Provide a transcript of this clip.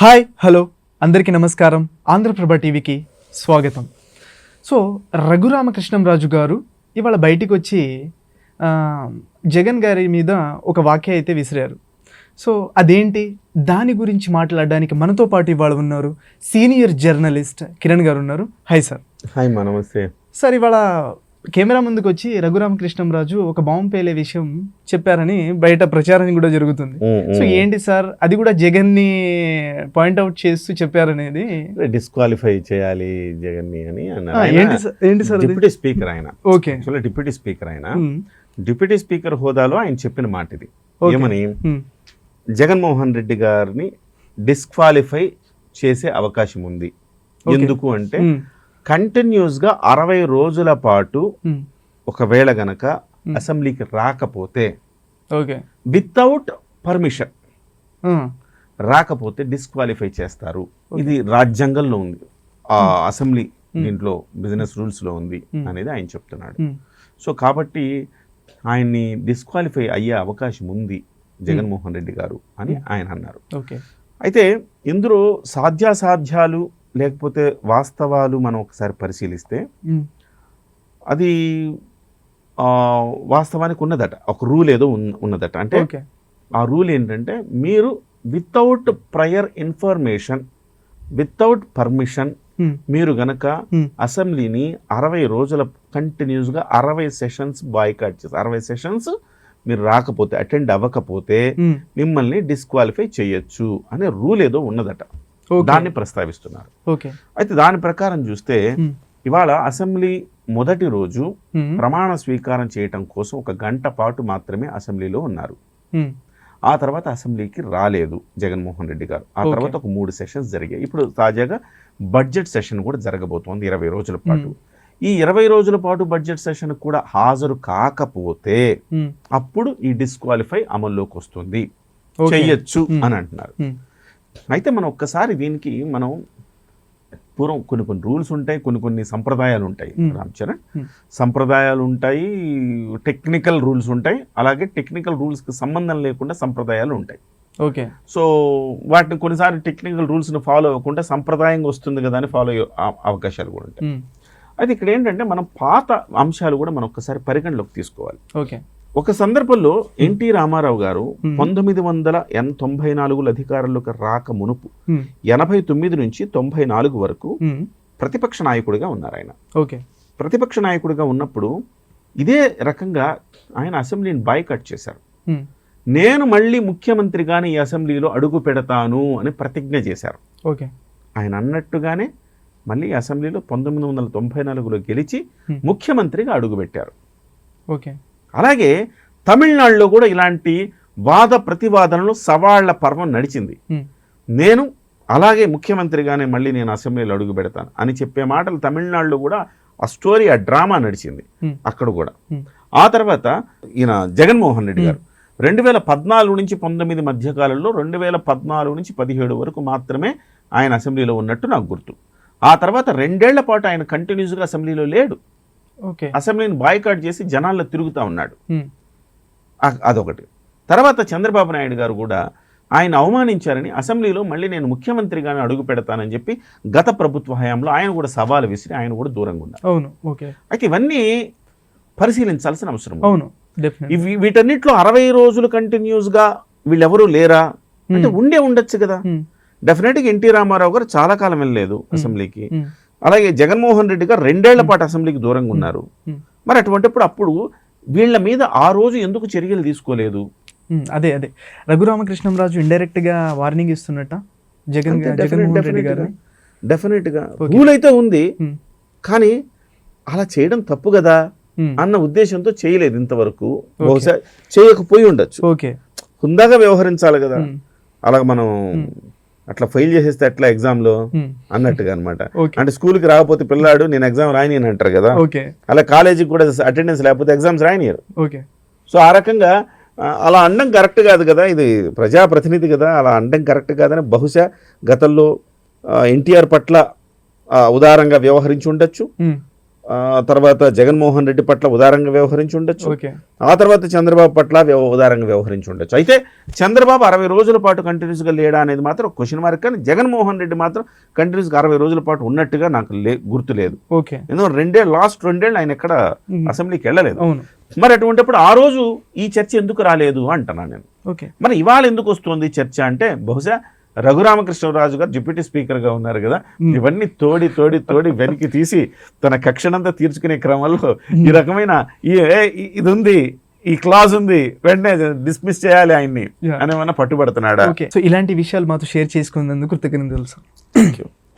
Hi hello అందరికీ నమస్కారం. ఆంధ్రప్రభ టీవీకి స్వాగతం. సో రఘురామకృష్ణంరాజు గారు ఇవాళ బయటికి వచ్చి జగన్ గారి మీద ఒక వాక్య అయితే విసిరారు. సో అదేంటి, దాని గురించి మాట్లాడడానికి మనతో పాటు ఇవాళ ఉన్నారు సీనియర్ జర్నలిస్ట్ కిరణ్ గారు ఉన్నారు. Hi sir. హాయ్ మా నమస్తే సార్. ఇవాళ కెమెరా ముందుకు వచ్చి రఘురామకృష్ణంరాజు ఒక బాంబు పేలే విషయం చెప్పారని బయట ప్రచారం కూడా జరుగుతుంది. సో ఏంటి సార్, అది కూడా జగన్ ని పాయింట్అవుట్ చేస్తూ చెప్పారనేది? డిస్క్వాలిఫై చేయాలి జగన్ ని అని ఏంటి సార్? డిప్యూటీ స్పీకర్ ఆయన. ఓకే, డిప్యూటీ స్పీకర్ ఆయన. డిప్యూటీ స్పీకర్ హోదాలో ఆయన చెప్పిన మాట ఇది. ఏమని, జగన్మోహన్ రెడ్డి గారిని డిస్క్వాలిఫై చేసే అవకాశం ఉంది. ఎందుకు అంటే కంటిన్యూస్ గా 60 రోజుల పాటు ఒకవేళ గనక అసెంబ్లీకి రాకపోతే, వితౌట్ పర్మిషన్ రాకపోతే డిస్క్వాలిఫై చేస్తారు. ఇది రాజ్యాంగంలో ఉంది, ఆ అసెంబ్లీ దీంట్లో బిజినెస్ రూల్స్ లో ఉంది అనేది ఆయన చెప్తున్నాడు. సో కాబట్టి ఆయన్ని డిస్క్వాలిఫై అయ్యే అవకాశం ఉంది జగన్మోహన్ రెడ్డి గారు అని ఆయన అన్నారు. అయితే ఇందులో సాధ్యాసాధ్యాలు లేకపోతే వాస్తవాలు మనం ఒకసారి పరిశీలిస్తే అది వాస్తవానికి ఉన్నదట, ఒక రూల్ ఏదో ఉన్నదట. అంటే ఆ రూల్ ఏంటంటే, మీరు without prior information, without permission మీరు గనక అసెంబ్లీని 60 రోజుల కంటిన్యూస్గా 60 సెషన్స్ బాయ్కాట్ చేసి 60 సెషన్స్ మీరు రాకపోతే, అటెండ్ అవ్వకపోతే మిమ్మల్ని డిస్క్వాలిఫై చేయొచ్చు అనే రూల్ ఏదో ఉన్నదట. దాన్ని ప్రస్తావిస్తున్నారు. అయితే దాని ప్రకారం చూస్తే ఇవాళ అసెంబ్లీ మొదటి రోజు ప్రమాణ స్వీకారం చేయటం కోసం 1 గంట పాటు మాత్రమే అసెంబ్లీలో ఉన్నారు. ఆ తర్వాత అసెంబ్లీకి రాలేదు జగన్మోహన్ రెడ్డి గారు. ఆ తర్వాత ఒక 3 సెషన్స్ జరిగాయి. ఇప్పుడు తాజాగా బడ్జెట్ సెషన్ కూడా జరగబోతోంది 20 రోజుల పాటు. ఈ 20 రోజుల పాటు బడ్జెట్ సెషన్ కూడా హాజరు కాకపోతే అప్పుడు ఈ డిస్క్వాలిఫై అమల్లోకి వస్తుంది, చెయ్యొచ్చు అని అంటున్నారు. అయితే మనం ఒక్కసారి దీనికి మనం పూర్వం కొన్ని రూల్స్ ఉంటాయి, కొన్ని సంప్రదాయాలు ఉంటాయి రామ్ చరణ్. సంప్రదాయాలు ఉంటాయి, టెక్నికల్ రూల్స్ ఉంటాయి, అలాగే టెక్నికల్ రూల్స్కి సంబంధం లేకుండా సంప్రదాయాలు ఉంటాయి. సో వాటిని కొన్నిసార్లు టెక్నికల్ రూల్స్ని ఫాలో అవ్వకుండా సంప్రదాయంగా వస్తుంది కదా అని ఫాలో అయ్యే అవకాశాలు కూడా ఉంటాయి. అయితే ఇక్కడ ఏంటంటే, మనం పాత అంశాలు కూడా మనం ఒక్కసారి పరిగణలోకి తీసుకోవాలి. ఒక సందర్భంలో ఎన్టీ రామారావు గారు 1994 అధికారంలోకి రాక మునుపు 89 నుంచి 94 వరకు ప్రతిపక్ష నాయకుడిగా ఉన్నారు ఆయన. ప్రతిపక్ష నాయకుడిగా ఉన్నప్పుడు ఇదే రకంగా ఆయన అసెంబ్లీని బాయ్కాట్ చేశారు. నేను మళ్ళీ ముఖ్యమంత్రిగానే ఈ అసెంబ్లీలో అడుగు పెడతాను అని ప్రతిజ్ఞ చేశారు. ఆయన అన్నట్టుగానే మళ్ళీ అసెంబ్లీలో 1994లో గెలిచి ముఖ్యమంత్రిగా అడుగుపెట్టారు. అలాగే తమిళనాడులో కూడా ఇలాంటి వాద ప్రతివాదనలు సవాళ్ల పర్వం నడిచింది. నేను అలాగే ముఖ్యమంత్రిగానే మళ్ళీ నేను అసెంబ్లీలో అడుగు పెడతాను అని చెప్పే మాటలు తమిళనాడులో కూడా ఆ స్టోరీ, ఆ డ్రామా నడిచింది అక్కడ కూడా. ఆ తర్వాత ఈయన జగన్మోహన్ రెడ్డి గారు 2014 నుంచి 19 మధ్యకాలంలో 2014 నుంచి 17 వరకు మాత్రమే ఆయన అసెంబ్లీలో ఉన్నట్టు నాకు గుర్తు. ఆ తర్వాత 2 ఏళ్ల పాటు ఆయన కంటిన్యూస్గా అసెంబ్లీలో లేడు. అసెంబ్లీని బాయ్కాట్ చేసి జనాల్లో తిరుగుతూ ఉన్నాడు. అదొకటి. తర్వాత చంద్రబాబు నాయుడు గారు కూడా ఆయన అవమానించారని అసెంబ్లీలో మళ్ళీ నేను ముఖ్యమంత్రిగానే అడుగు పెడతానని చెప్పి గత ప్రభుత్వ హయాంలో ఆయన కూడా సవాలు విసిరి ఆయన కూడా దూరంగా ఉన్నారు. అయితే ఇవన్నీ పరిశీలించాల్సిన అవసరం. వీటన్నిటిలో 60 రోజులు కంటిన్యూస్గా వీళ్ళెవరూ లేరా అంటే ఉండొచ్చు కదా. డెఫినెట్గా ఎన్టీ రామారావు గారు చాలా కాలం వెళ్ళలేదు అసెంబ్లీకి. అలాగే జగన్మోహన్ రెడ్డి గారు 2 ఏళ్ల పాటు అసెంబ్లీకి దూరంగా ఉన్నారు. మరి అటువంటిప్పుడు అప్పుడు వీళ్ళ మీద ఆ రోజు ఎందుకు చర్యలు తీసుకోలేదు? అదే రఘురామకృష్ణంరాజు ఇండైరెక్ట్ గా వార్నింగ్ ఇస్తున్నట్ట జగన్మోహన్ రెడ్డి గారు. డెఫినెట్ గా రూల్ అయితే ఉంది, కానీ అలా చేయడం తప్పు కదా అన్న ఉద్దేశంతో చేయలేదు ఇంతవరకు. బహుశా చేయకపోయి ఉండొచ్చు. హుందాగా వ్యవహరించాలి కదా. అలా మనం అట్లా ఫెయిల్ చేసేస్తే ఎట్లా ఎగ్జామ్లో అన్నట్టుగా అనమాట. అంటే స్కూల్కి రాకపోతే పిల్లాడు నేను ఎగ్జామ్ రాయని అని అంటారు కదా, అలా కాలేజీకి కూడా అటెండెన్స్ లేకపోతే ఎగ్జామ్స్ రాయనియరు. సో ఆ రకంగా అలా అనడం కరెక్ట్ కాదు కదా, ఇది ప్రజాప్రతినిధి కదా, అలా అనడం కరెక్ట్ కాదని బహుశా గతంలో ఎన్టీఆర్ పట్ల ఉదారంగా వ్యవహరించి ఉండొచ్చు. తర్వాత జగన్మోహన్ రెడ్డి పట్ల ఉదారంగా వ్యవహరించి ఉండొచ్చు, ఓకే ఆ తర్వాత చంద్రబాబు పట్ల ఉదారంగా వ్యవహరించి ఉండొచ్చు. అయితే చంద్రబాబు 60 రోజుల పాటు కంటిన్యూస్గా లేడా అనేది మాత్రం క్వశ్చన్ మార్క్. కానీ జగన్మోహన్ రెడ్డి మాత్రం కంటిన్యూస్గా 60 రోజుల పాటు ఉన్నట్టుగా నాకు గుర్తు లేదు. ఓకే ఎందుకంటే లాస్ట్ 2 ఏళ్ళు ఆయన ఎక్కడ అసెంబ్లీకి వెళ్ళలేదు. అవును మరి అటువంటిప్పుడు ఆ రోజు ఈ చర్చ ఎందుకు రాలేదు అంటున్నాను నేను. ఓకే మరి ఇవాళ ఎందుకు వస్తుంది చర్చ అంటే బహుశా రఘురామకృష్ణరాజు గారు డిప్యూటీ స్పీకర్గా ఉన్నారు కదా, ఇవన్నీ తోడి తోడి తోడి వెనక్కి తీసి తన కక్షనంతా తీర్చుకునే క్రమంలో ఈ రకమైన ఇది ఉంది, ఈ క్లాజ్ ఉంది, వెంటనే డిస్మిస్ చేయాలి ఆయన్ని అని ఏమన్నా పట్టుబడుతున్నాడా? ఓకే సో ఇలాంటి విషయాలు మాతో షేర్ చేసుకున్నందుకు కృతజ్ఞతలు సార్.